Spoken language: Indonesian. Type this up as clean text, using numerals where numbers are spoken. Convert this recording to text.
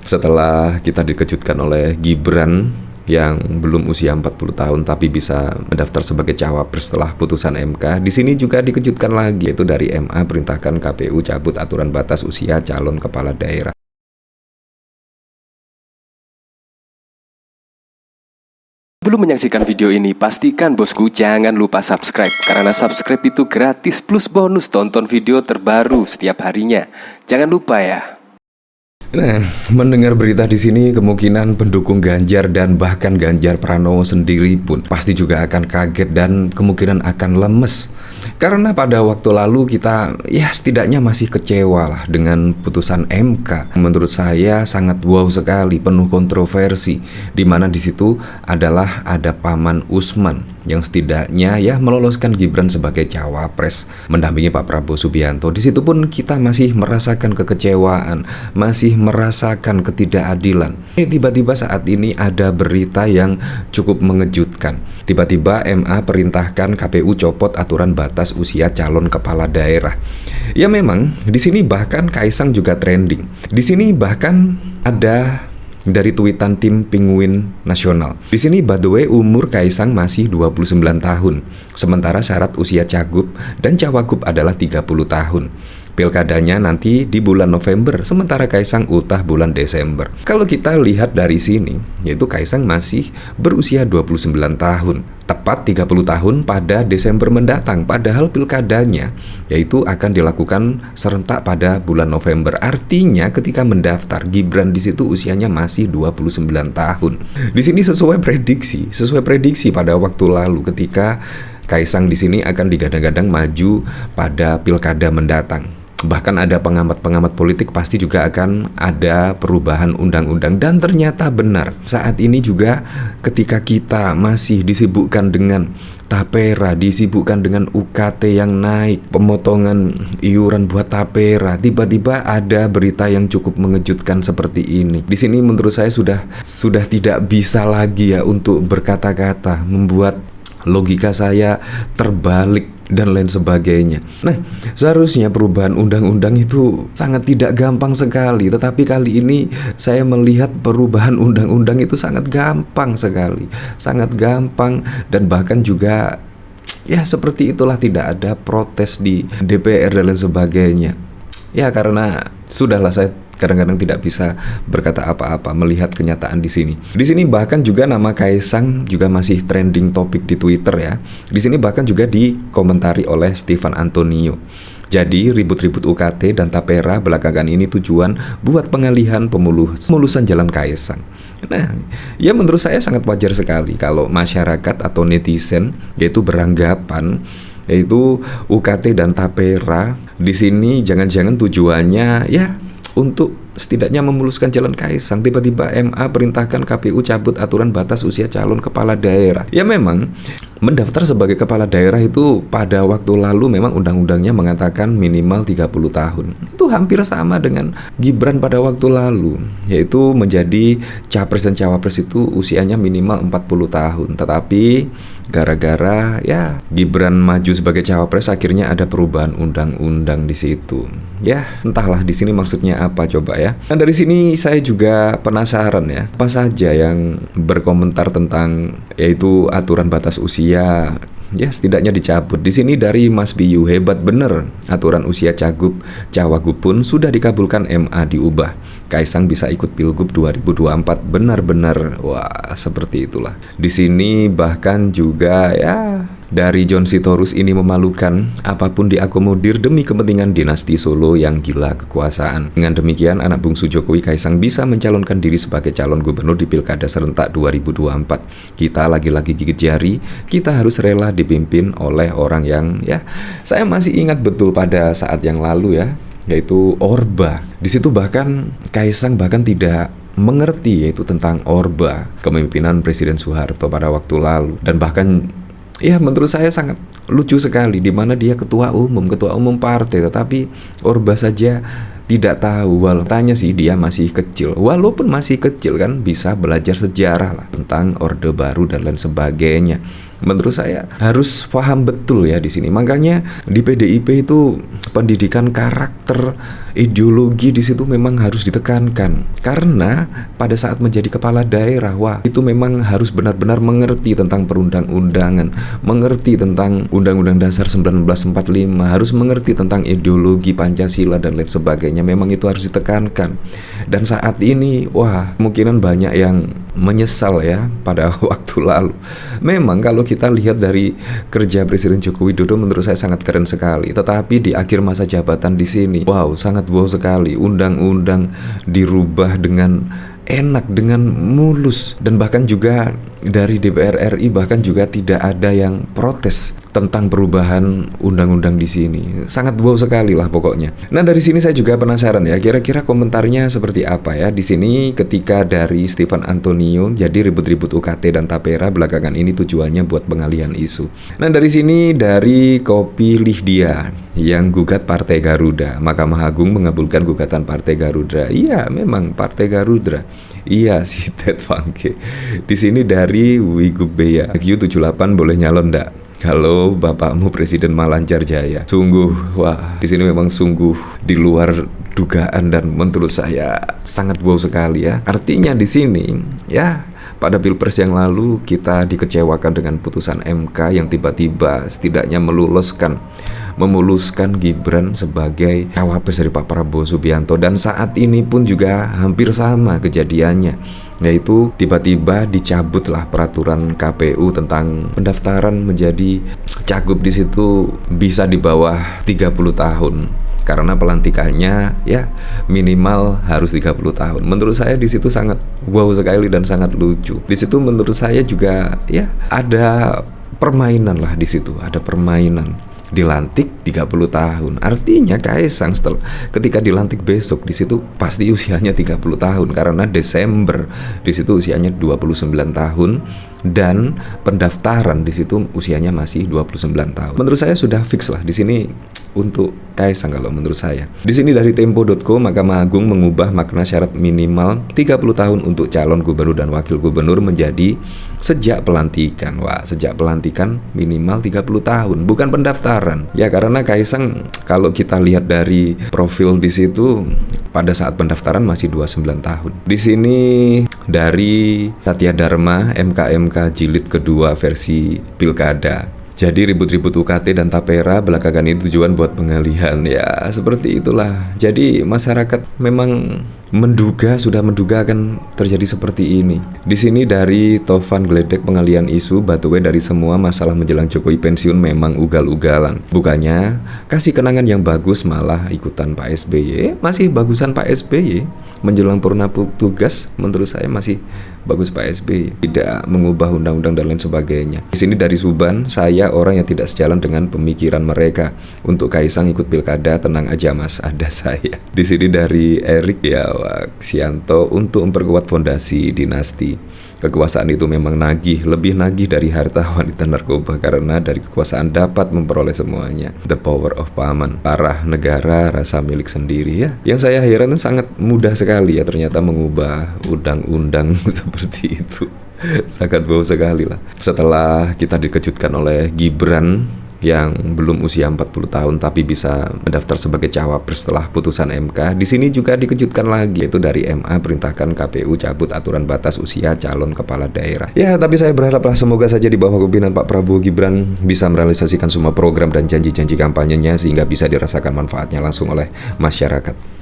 Setelah kita dikejutkan oleh Gibran yang belum usia 40 tahun tapi bisa mendaftar sebagai cawapres setelah putusan MK. Di sini juga dikejutkan lagi, yaitu dari MA perintahkan KPU cabut aturan batas usia calon kepala daerah. Sebelum menyaksikan video ini, pastikan bosku jangan lupa subscribe. Karena subscribe itu gratis plus bonus tonton video terbaru setiap harinya. Jangan lupa ya. Nah, mendengar berita di sini, kemungkinan pendukung Ganjar dan bahkan Ganjar Pranowo sendiri pun pasti juga akan kaget dan kemungkinan akan lemes. Karena pada waktu lalu kita setidaknya masih kecewa lah dengan putusan MK. Menurut saya sangat wow sekali, penuh kontroversi, di mana di situ adalah ada Paman Usman yang setidaknya meloloskan Gibran sebagai cawapres mendampingi Pak Prabowo Subianto. Di situ pun kita masih merasakan kekecewaan, masih merasakan ketidakadilan. Tiba-tiba saat ini ada berita yang cukup mengejutkan. Tiba-tiba MA perintahkan KPU copot aturan batas usia calon kepala daerah. Ya memang di sini bahkan Kaisang juga trending. Di sini bahkan ada dari tweetan tim Penguin Nasional. Di sini by the way umur Kaisang masih 29 tahun. Sementara syarat usia cagup dan cawagup adalah 30 tahun. Pilkadanya nanti di bulan November, sementara Kaisang ultah bulan Desember. Kalau kita lihat dari sini, yaitu Kaisang masih berusia 29 tahun, tepat 30 tahun pada Desember mendatang. Padahal pilkadanya yaitu akan dilakukan serentak pada bulan November. Artinya ketika mendaftar, Gibran di situ usianya masih 29 tahun. Di sini sesuai prediksi pada waktu lalu ketika Kaisang di sini akan digadang-gadang maju pada pilkada mendatang. Bahkan ada pengamat-pengamat politik pasti juga akan ada perubahan undang-undang. Dan ternyata benar, saat ini juga ketika kita masih disibukkan dengan tapera, disibukkan dengan UKT yang naik, pemotongan iuran buat tapera, tiba-tiba ada berita yang cukup mengejutkan seperti ini. Di sini menurut saya sudah tidak bisa lagi untuk berkata-kata, membuat logika saya terbalik dan lain sebagainya. Nah, seharusnya perubahan undang-undang itu sangat tidak gampang sekali, tetapi kali ini saya melihat perubahan undang-undang itu sangat gampang sekali, sangat gampang, dan bahkan juga seperti itulah, tidak ada protes di DPR dan lain sebagainya. Karena sudahlah, saya kadang-kadang tidak bisa berkata apa-apa melihat kenyataan di sini. Di sini bahkan juga nama Kaisang juga masih trending topik di Twitter ya. Di sini bahkan juga dikomentari oleh Stefan Antonio. Jadi ribut-ribut UKT dan tapera belakangan ini tujuan buat pengalihan pemulusan jalan Kaisang. Nah, menurut saya sangat wajar sekali kalau masyarakat atau netizen yaitu beranggapan yaitu UKT dan tapera di sini jangan-jangan tujuannya untuk setidaknya memuluskan jalan Kaisang. Tiba-tiba MA perintahkan KPU cabut aturan batas usia calon kepala daerah. Memang mendaftar sebagai kepala daerah itu pada waktu lalu memang undang-undangnya mengatakan minimal 30 tahun. Itu hampir sama dengan Gibran pada waktu lalu, yaitu menjadi capres dan cawapres itu usianya minimal 40 tahun. Tetapi gara-gara Gibran maju sebagai cawapres, akhirnya ada perubahan undang-undang di situ. Entahlah di sini maksudnya apa coba ya. Nah, dari sini saya juga penasaran apa saja yang berkomentar tentang yaitu aturan batas usia setidaknya dicabut. Di sini dari Mas Biyu, hebat bener, aturan usia cagup cawagup pun sudah dikabulkan MA diubah. Kaisang bisa ikut Pilgub 2024. Benar-benar seperti itulah. Di sini bahkan juga dari John Sitorus, ini memalukan, apapun diakomodir demi kepentingan dinasti Solo yang gila kekuasaan. Dengan demikian, anak bungsu Jokowi Kaisang bisa mencalonkan diri sebagai calon gubernur di Pilkada serentak 2024. Kita lagi-lagi gigit jari, kita harus rela dipimpin oleh orang yang saya masih ingat betul pada saat yang lalu yaitu Orba. Di situ bahkan Kaisang bahkan tidak mengerti yaitu tentang Orba, kepemimpinan Presiden Soeharto pada waktu lalu, dan bahkan menurut saya sangat lucu sekali di mana dia ketua umum partai, tetapi Orba saja tidak tahu. Tanya sih, dia masih kecil, walaupun masih kecil kan bisa belajar sejarah lah tentang Orde Baru dan lain sebagainya. Menurut saya harus paham betul ya di sini. Makanya di PDIP itu pendidikan karakter, ideologi di situ memang harus ditekankan. Karena pada saat menjadi kepala daerah, wah, itu memang harus benar-benar mengerti tentang perundang-undangan, mengerti tentang Undang-Undang Dasar 1945, harus mengerti tentang ideologi Pancasila dan lain sebagainya. Memang itu harus ditekankan. Dan saat ini, wah, kemungkinan banyak yang menyesal ya pada waktu lalu. Memang kalau kita lihat dari kerja Presiden Joko Widodo, menurut saya sangat keren sekali. Tetapi di akhir masa jabatan di sini, wow, sangat wow sekali. Undang-undang dirubah dengan enak, dengan mulus, dan bahkan juga dari DPR RI bahkan juga tidak ada yang protes tentang perubahan undang-undang di sini. Sangat wow sekali lah pokoknya. Nah, dari sini saya juga penasaran ya, kira-kira komentarnya seperti apa ya di sini ketika dari Stephen Antonio. Jadi ribut-ribut UKT dan Tapera belakangan ini tujuannya buat pengalihan isu. Nah, dari sini dari Kopi Lihdia yang gugat Partai Garuda. Mahkamah Agung mengabulkan gugatan Partai Garuda. Iya, memang Partai Garuda. Iya si Ted Fangke. Di sini dari Wigubeya Q78 boleh nyalon ndak? Kalau bapakmu Presiden Malancar Jaya. Sungguh, wah, di sini memang sungguh di luar dugaan dan menurut saya sangat wow sekali ya. Artinya di sini ya, pada Pilpres yang lalu kita dikecewakan dengan putusan MK yang tiba-tiba setidaknya memuluskan Gibran sebagai cawapres dari Pak Prabowo Subianto. Dan saat ini pun juga hampir sama kejadiannya, yaitu tiba-tiba dicabutlah peraturan KPU tentang pendaftaran menjadi cagup. Di situ bisa di bawah 30 tahun. Karena pelantikannya ya minimal harus 30 tahun. Menurut saya di situ sangat wow sekali dan sangat lucu. Di situ menurut saya juga ya ada permainan lah di situ, ada permainan. Dilantik 30 tahun. Artinya Kaisang ketika dilantik besok di situ pasti usianya 30 tahun karena Desember di situ usianya 29 tahun dan pendaftaran di situ usianya masih 29 tahun. Menurut saya sudah fix lah di sini untuk Kaisang kalau menurut saya. Di sini dari tempo.co, Mahkamah Agung mengubah makna syarat minimal 30 tahun untuk calon gubernur dan wakil gubernur menjadi sejak pelantikan. Wah, sejak pelantikan minimal 30 tahun, bukan pendaftaran. Ya karena Kaisang kalau kita lihat dari profil di situ pada saat pendaftaran masih 29 tahun. Di sini dari Satya Dharma, MKMK jilid kedua versi Pilkada. Jadi ribut-ribut UKT dan Tapera belakangan ini tujuan buat pengalihan. Ya seperti itulah. Jadi masyarakat memang sudah menduga akan terjadi seperti ini. Di sini dari Tovan Gledek pengalihan isu, Batuwe dari semua masalah menjelang Jokowi pensiun memang ugal-ugalan. Bukannya kasih kenangan yang bagus malah ikutan Pak SBY. Masih bagusan Pak SBY menjelang purna tugas, menurut saya masih bagus Pak SBY. Tidak mengubah undang-undang dan lain sebagainya. Di sini dari Suban, saya orang yang tidak sejalan dengan pemikiran mereka. Untuk Kaisang ikut pilkada, tenang aja mas, ada saya. Di sini dari Erik ya Sianto, untuk memperkuat fondasi dinasti. Kekuasaan itu memang lebih nagih dari harta wanita narkoba, karena dari kekuasaan dapat memperoleh semuanya. The power of paman, parah negara, rasa milik sendiri ya. Yang saya heran itu sangat mudah sekali ya ternyata mengubah undang-undang seperti itu. Sangat bau sekali lah. Setelah kita dikejutkan oleh Gibran yang belum usia 40 tahun tapi bisa mendaftar sebagai cawapres setelah putusan MK. Di sini juga dikejutkan lagi, yaitu dari MA perintahkan KPU cabut aturan batas usia calon kepala daerah. Ya, tapi saya berharaplah semoga saja di bawah kepemimpinan Pak Prabowo Gibran bisa merealisasikan semua program dan janji-janji kampanyenya sehingga bisa dirasakan manfaatnya langsung oleh masyarakat.